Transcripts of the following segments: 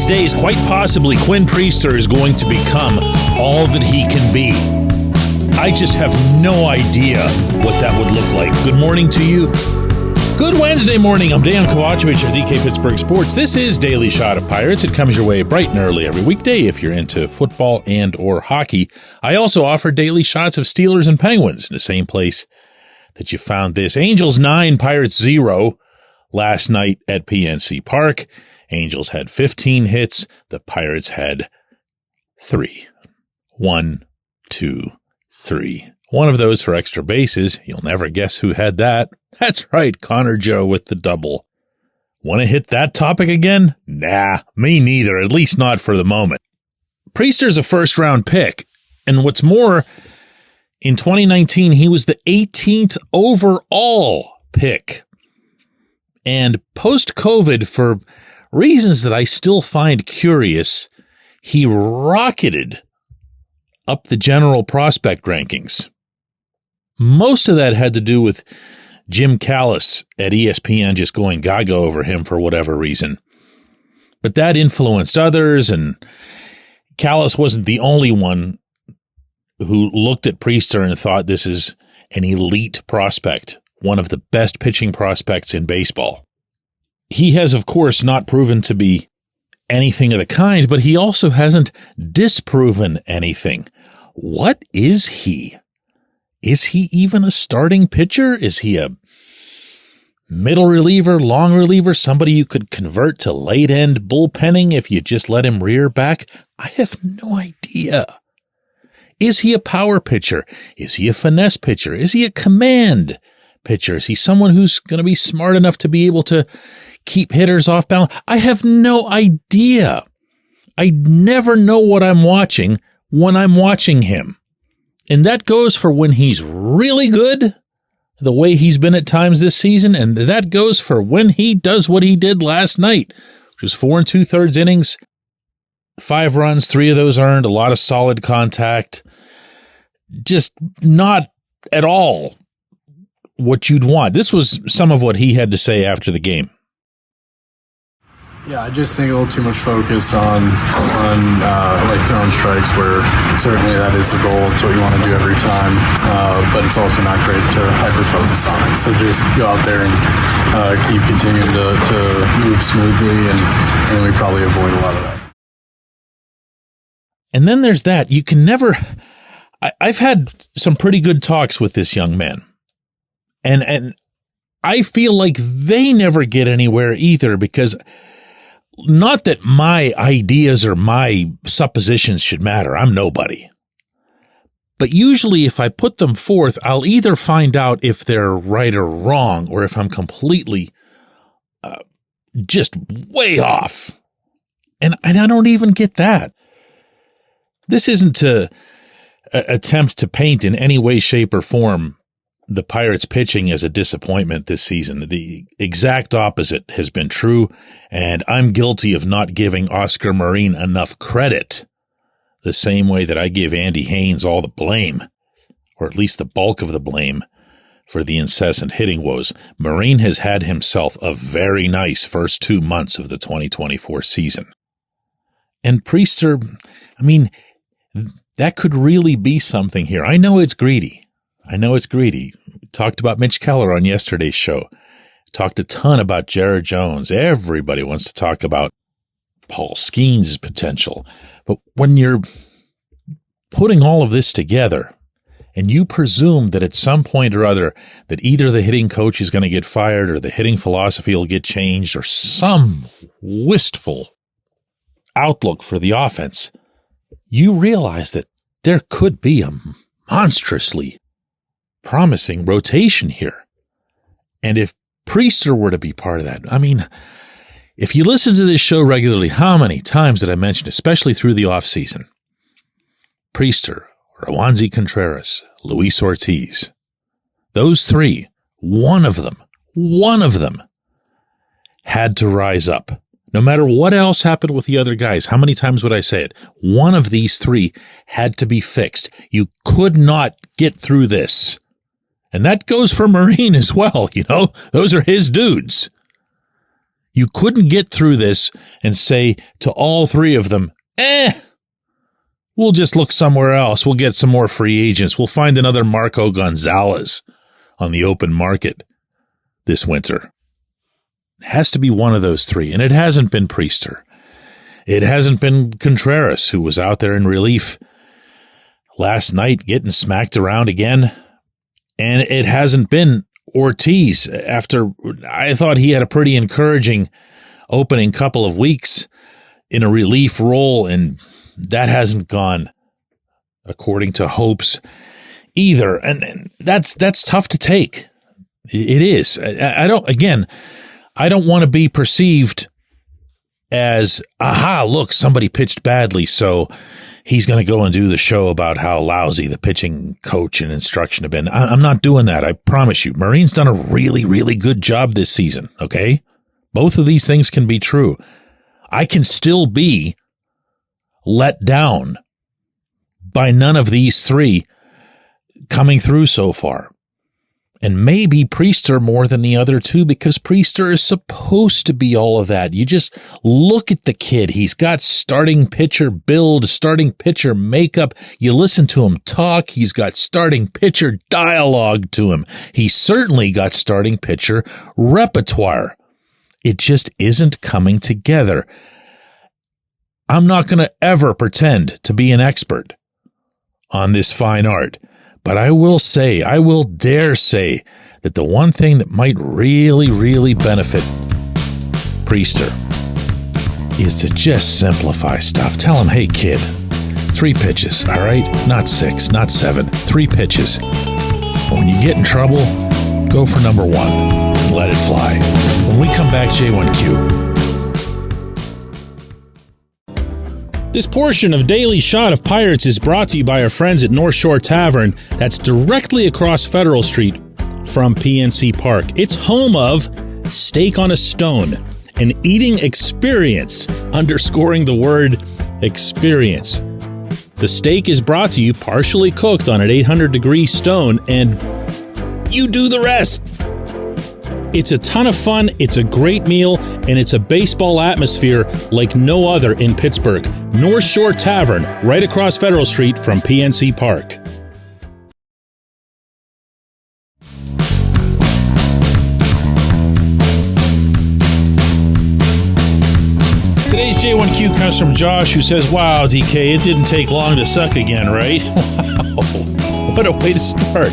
these days, quite possibly, Quinn Priester is going to become all that he can be. I just have no idea what that would look like. Good morning to you. Good Wednesday morning. I'm Dejan Kovacevic of DK Pittsburgh Sports. This is Daily Shot of Pirates. It comes your way bright and early every weekday if you're into football and or hockey. I also offer daily shots of Steelers and Penguins in the same place that you found this. Angels 9, Pirates 0 last night at PNC Park. Angels had 15 hits. The Pirates had 3. 1, 2, 3. One of those for extra bases. You'll never guess who had that. That's right, Connor Joe with the double. Want to hit that topic again? Nah, me neither, at least not for the moment. Priester's a first-round pick, and what's more, in 2019, he was the 18th overall pick. And post-COVID, for reasons that I still find curious, he rocketed up the general prospect rankings. Most of that had to do with Jim Callis at ESPN just going gaga over him for whatever reason. But that influenced others, and Callis wasn't the only one who looked at Priester and thought this is an elite prospect, one of the best pitching prospects in baseball. He has, of course, not proven to be anything of the kind, but he also hasn't disproven anything. What is he? Is he even a starting pitcher? Is he a middle reliever, long reliever, somebody you could convert to late-end bullpenning if you just let him rear back? I have no idea. Is he a power pitcher? Is he a finesse pitcher? Is he a command pitcher? Is he someone who's going to be smart enough to be able to keep hitters off balance? I have no idea. I never know what I'm watching when I'm watching him. And that goes for when he's really good, the way he's been at times this season, and that goes for when he does what he did last night, which was 4 2/3 innings, 5 runs, 3 of those earned, a lot of solid contact. Just not at all what you'd want. This was some of what he had to say after the game. Yeah, I just think a little too much focus on like throwing strikes, where certainly that is the goal. It's what you want to do every time, but it's also not great to hyper-focus on it. So just go out there and keep continuing to move smoothly, and we probably avoid a lot of that. And then there's that. You can never... I've had some pretty good talks with this young man, and I feel like they never get anywhere either, because... Not that my ideas or my suppositions should matter. I'm nobody. But usually if I put them forth, I'll either find out if they're right or wrong, or if I'm completely just way off. And I don't even get that. This isn't to attempt to paint in any way, shape, or form the Pirates pitching as a disappointment this season. The exact opposite has been true, and I'm guilty of not giving Oscar Marin enough credit, the same way that I give Andy Haynes all the blame, or at least the bulk of the blame, for the incessant hitting woes. Marin has had himself a very nice first 2 months of the 2024 season. And Priester, I mean, that could really be something here. I know it's greedy. We talked about Mitch Keller on yesterday's show. Talked a ton about Jared Jones. Everybody wants to talk about Paul Skeens' potential. But when you're putting all of this together, and you presume that at some point or other that either the hitting coach is going to get fired or the hitting philosophy will get changed or some wistful outlook for the offense, you realize that there could be a monstrously promising rotation here. And if Priester were to be part of that, I mean, if you listen to this show regularly, how many times did I mention, especially through the offseason, Priester, Roansy Contreras, Luis Ortiz, those 3, one of them had to rise up. No matter what else happened with the other guys, how many times would I say it? One of these 3 had to be fixed. You could not get through this. And that goes for Marin as well, you know. Those are his dudes. You couldn't get through this and say to all three of them, we'll just look somewhere else. We'll get some more free agents. We'll find another Marco Gonzalez on the open market this winter. It has to be one of those three, and it hasn't been Priester. It hasn't been Contreras, who was out there in relief last night getting smacked around again. And it hasn't been Ortiz after I thought he had a pretty encouraging opening couple of weeks in a relief role, and that hasn't gone according to hopes either. And that's tough to take. It is. I don't want to be perceived as, look, somebody pitched badly, so he's going to go and do the show about how lousy the pitching coach and instruction have been. I'm not doing that, I promise you. Marine's done a really, really good job this season, okay? Both of these things can be true. I can still be let down by none of these three coming through so far. And maybe Priester more than the other two, because Priester is supposed to be all of that. You just look at the kid. He's got starting pitcher build, starting pitcher makeup. You listen to him talk. He's got starting pitcher dialogue to him. He's certainly got starting pitcher repertoire. It just isn't coming together. I'm not going to ever pretend to be an expert on this fine art. But I will dare say that the one thing that might really, really benefit Priester is to just simplify stuff. Tell him, hey, kid, 3 pitches, all right? Not 6, not 7, 3 pitches. When you get in trouble, go for number 1 and let it fly. When we come back, J1Q. This portion of Daily Shot of Pirates is brought to you by our friends at North Shore Tavern, that's directly across Federal Street from PNC Park. It's home of Steak on a Stone, an eating experience, underscoring the word experience. The steak is brought to you partially cooked on an 800-degree stone, and you do the rest. It's a ton of fun, it's a great meal, and it's a baseball atmosphere like no other in Pittsburgh. North Shore Tavern, right across Federal Street from PNC Park. Today's J1Q comes from Josh, who says, wow, DK, it didn't take long to suck again, right? Wow, what a way to start.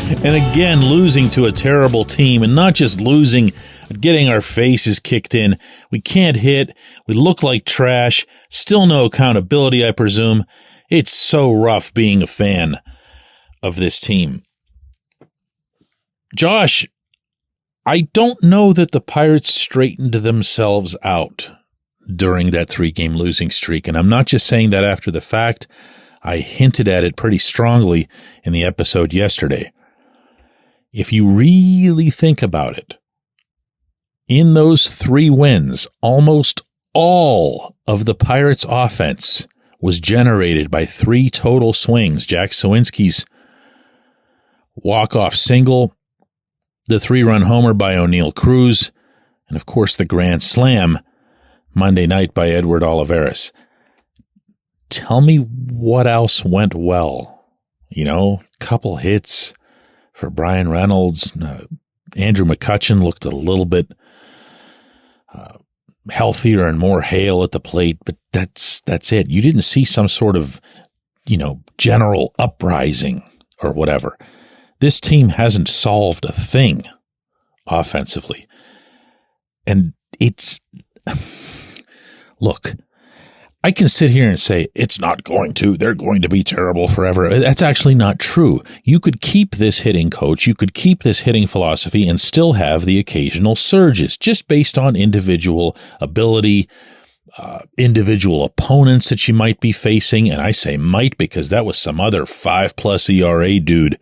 And again, losing to a terrible team, and not just losing, but getting our faces kicked in. We can't hit. We look like trash. Still no accountability, I presume. It's so rough being a fan of this team. Josh, I don't know that the Pirates straightened themselves out during that 3-game losing streak. And I'm not just saying that after the fact. I hinted at it pretty strongly in the episode yesterday. If you really think about it, in those 3 wins, almost all of the Pirates' offense was generated by 3 total swings. Jack Sawinski's walk-off single, the 3-run homer by O'Neal Cruz, and of course the grand slam Monday night by Edward Olivares. Tell me what else went well. Couple hits for Brian Reynolds. Andrew McCutchen looked a little bit healthier and more hale at the plate, but that's it. You didn't see some sort of, general uprising or whatever. This team hasn't solved a thing offensively. And look, I can sit here and say, it's not going to. They're going to be terrible forever. That's actually not true. You could keep this hitting coach, you could keep this hitting philosophy, and still have the occasional surges, just based on individual ability, individual opponents that you might be facing. And I say might because that was some other 5+ ERA dude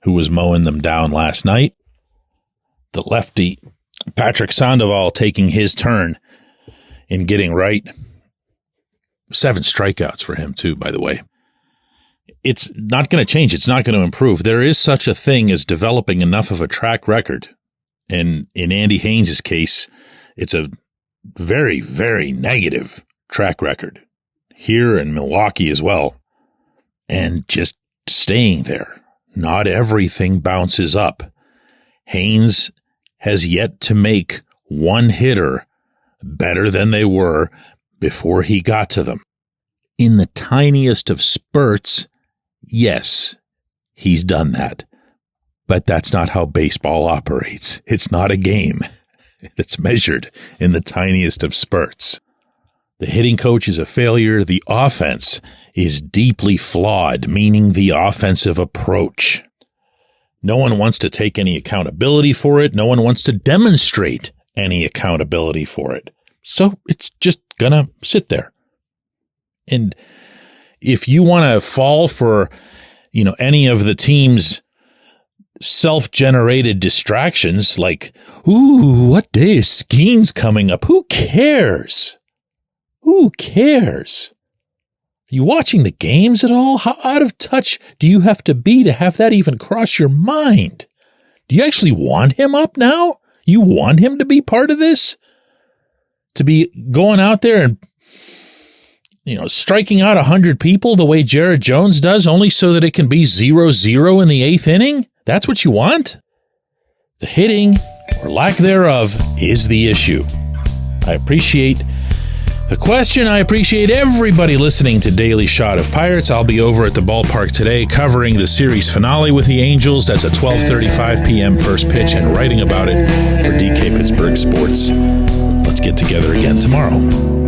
who was mowing them down last night. The lefty, Patrick Sandoval, taking his turn in getting right. 7 strikeouts for him, too, by the way. It's not going to change. It's not going to improve. There is such a thing as developing enough of a track record. And in Andy Haynes' case, it's a very, very negative track record here in Milwaukee as well. And just staying there. Not everything bounces up. Haynes has yet to make one hitter better than they were before he got to them. In the tiniest of spurts, yes, he's done that. But that's not how baseball operates. It's not a game. It's measured in the tiniest of spurts. The hitting coach is a failure. The offense is deeply flawed, meaning the offensive approach. No one wants to take any accountability for it. No one wants to demonstrate any accountability for it. So it's just gonna sit there. And if you want to fall for, any of the team's self-generated distractions, like, ooh, what day is skiing's coming up? Who cares? Who cares? Are you watching the games at all? How out of touch do you have to be to have that even cross your mind? Do you actually want him up now? You want him to be part of this? To be going out there and, striking out 100 people the way Jared Jones does, only so that it can be 0-0 in the 8th inning? That's what you want? The hitting, or lack thereof, is the issue. I appreciate the question. I appreciate everybody listening to Daily Shot of Pirates. I'll be over at the ballpark today covering the series finale with the Angels. That's a 12:35 p.m. first pitch, and writing about it for DK Pittsburgh Sports. Let's get together again tomorrow.